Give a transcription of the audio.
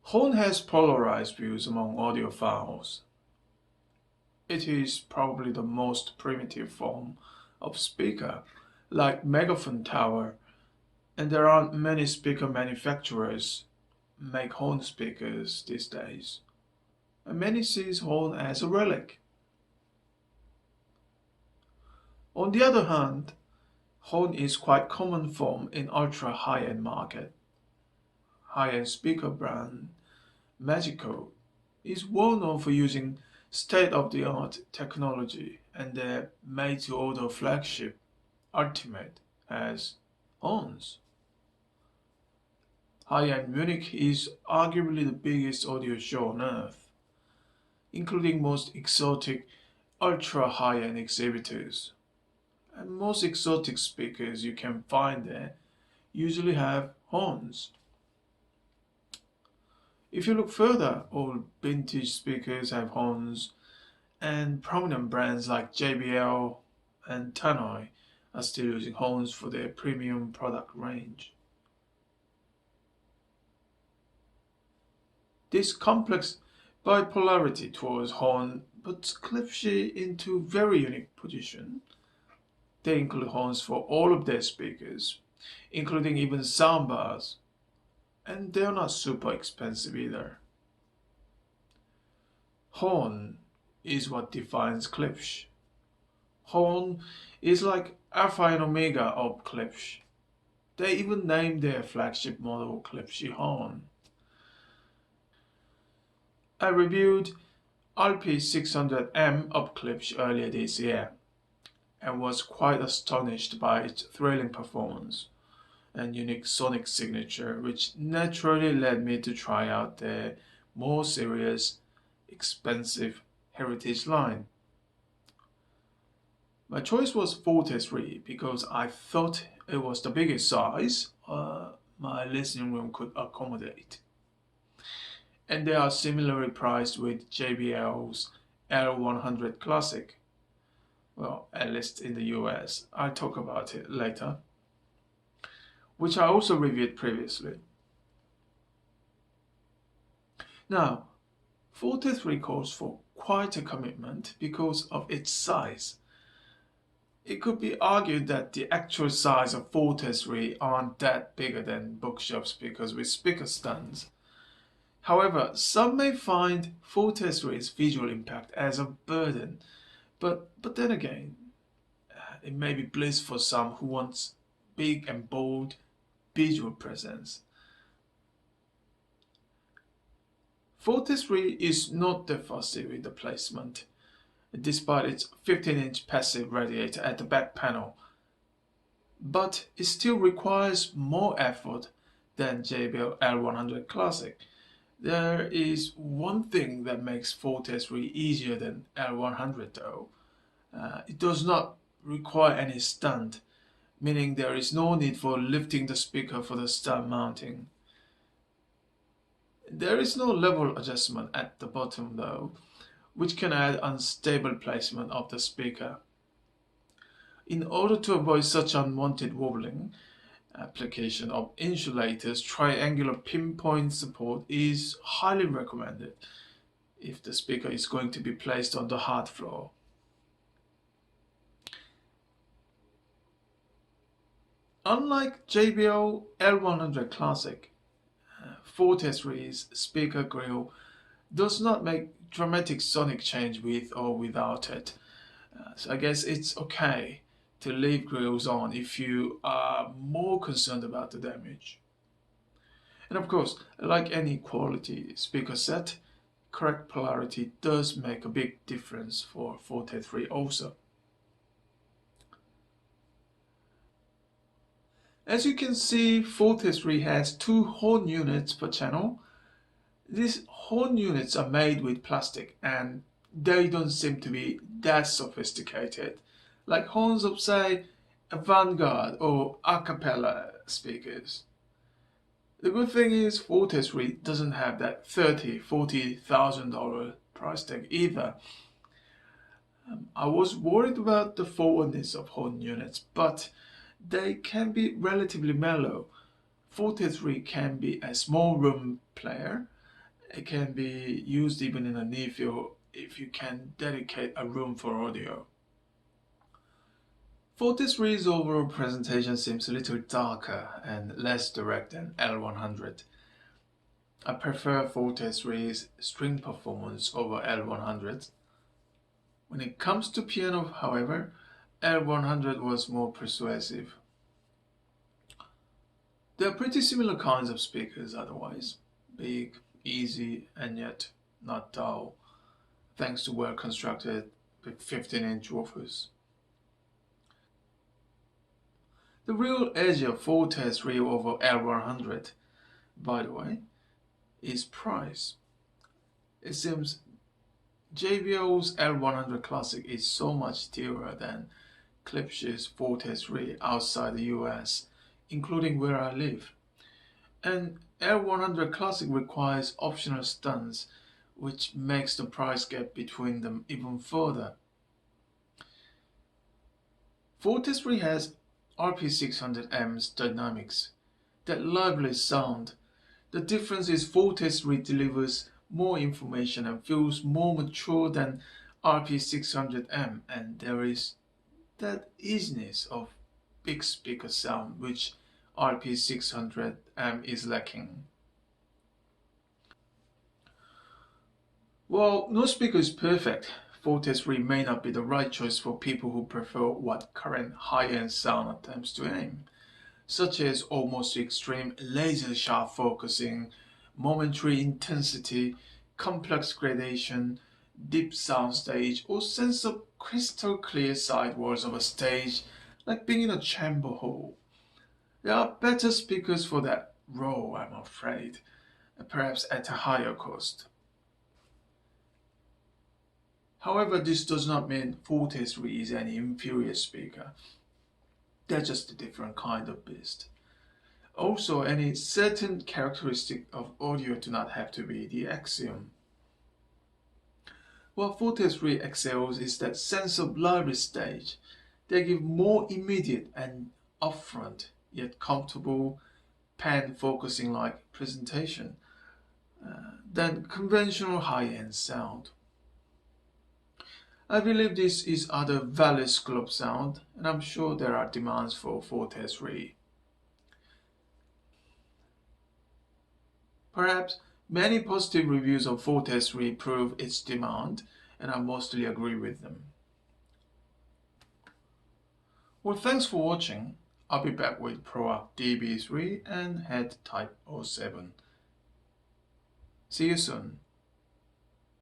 Horn has polarized views among audiophiles. It is probably the most primitive form of speaker, like megaphone tower, and there aren't many speaker manufacturers make horn speakers these days. And many sees horn as a relic. On the other hand, horn is quite common form in ultra high-end market. High-end speaker brand Magico is well known for using state-of-the-art technology, and their made-to-order flagship Ultimate has horns. High-end Munich is arguably the biggest audio show on earth, including most exotic ultra high-end exhibitors. And most exotic speakers you can find there usually have horns. If you look further, all vintage speakers have horns, and prominent brands like JBL and Tannoy are still using horns for their premium product range. This complex bipolarity towards horn puts Klipsh into very unique position. They include horns for all of their speakers, including even soundbars, and they're not super expensive either. Horn is what defines Klipsch. Horn is like Alpha and Omega of Klipsch. They even named their flagship model Klipsch Horn. I reviewed RP600M of Klipsch earlier this year and was quite astonished by its thrilling performance and unique sonic signature, which naturally led me to try out their more serious, expensive Heritage line. My choice was Forte 3 because I thought it was the biggest size my listening room could accommodate. And they are similarly priced with JBL's L100 Classic. Well, at least in the US. I'll talk about it later, which I also reviewed previously. Now, Forte 3 calls for quite a commitment because of its size. It could be argued that the actual size of Forte 3 aren't that bigger than bookshelf speakers with speaker stands. However, some may find Forte 3's visual impact as a burden, but then again, it may be bliss for some who wants big and bold visual presence. Forte 3 is not that fussy with the placement, despite its 15-inch passive radiator at the back panel, but it still requires more effort than JBL L100 Classic. There is one thing that makes Forte 3 easier than L100 though. It does not require any stand, meaning there is no need for lifting the speaker for the stand mounting. There is no level adjustment at the bottom though, which can add unstable placement of the speaker. In order to avoid such unwanted wobbling, application of insulators triangular pinpoint support is highly recommended if the speaker is going to be placed on the hard floor. Unlike JBL L100 Classic, Forte 3's speaker grill does not make dramatic sonic change with or without it. So I guess it's okay to leave grills on if you are more concerned about the damage. And of course, like any quality speaker set, correct polarity does make a big difference for Forte 3 also. As you can see, Forte 3 has two horn units per channel. These horn units are made with plastic and they don't seem to be that sophisticated, like horns of say a Vanguard or a cappella speakers. The good thing is Forte 3 doesn't have that $30,000-$40,000 price tag either. I was worried about the forwardness of horn units, but they can be relatively mellow. Forte 3 can be a small room player, It can be used even in a near field if you can dedicate a room for audio. Forte 3's overall presentation seems a little darker and less direct than L100. I prefer Forte 3's string performance over L100. When it comes to piano, however, L100 was more persuasive. They are pretty similar kinds of speakers otherwise. Big, easy, and yet not dull, thanks to well-constructed 15-inch woofers. The real edge of Forte 3 over L100, by the way, is price. It seems JBL's L100 Classic is so much dearer than Klipsh's Forte 3 outside the US, including where I live. And L100 Classic requires optional stunts, which makes the price gap between them even further. Forte 3 has RP600M's dynamics, that lively sound. The difference is Forte 3 delivers more information and feels more mature than RP600M, and there is that easiness of big speaker sound which RP600M is lacking. While no speaker is perfect, Forte 3 may not be the right choice for people who prefer what current high-end sound attempts to aim, such as almost extreme laser-sharp focusing, momentary intensity, complex gradation, deep soundstage, or sense of crystal clear sidewalls of a stage like being in a chamber hall. There are better speakers for that role, I'm afraid, perhaps at a higher cost. However, this does not mean Forte 3 is any inferior speaker. They're just a different kind of beast. Also, any certain characteristic of audio do not have to be the axiom. What Forte 3 excels is that sense of lively stage. They give more immediate and upfront, yet comfortable, pan-focusing like presentation than conventional high-end sound. I believe this is other valid club sound, and I'm sure there are demands for Forte 3. Perhaps many positive reviews of Forte 3 prove its demand, and I mostly agree with them. Well, thanks for watching. I'll be back with ProApp DB3 and Head Type 07. See you soon.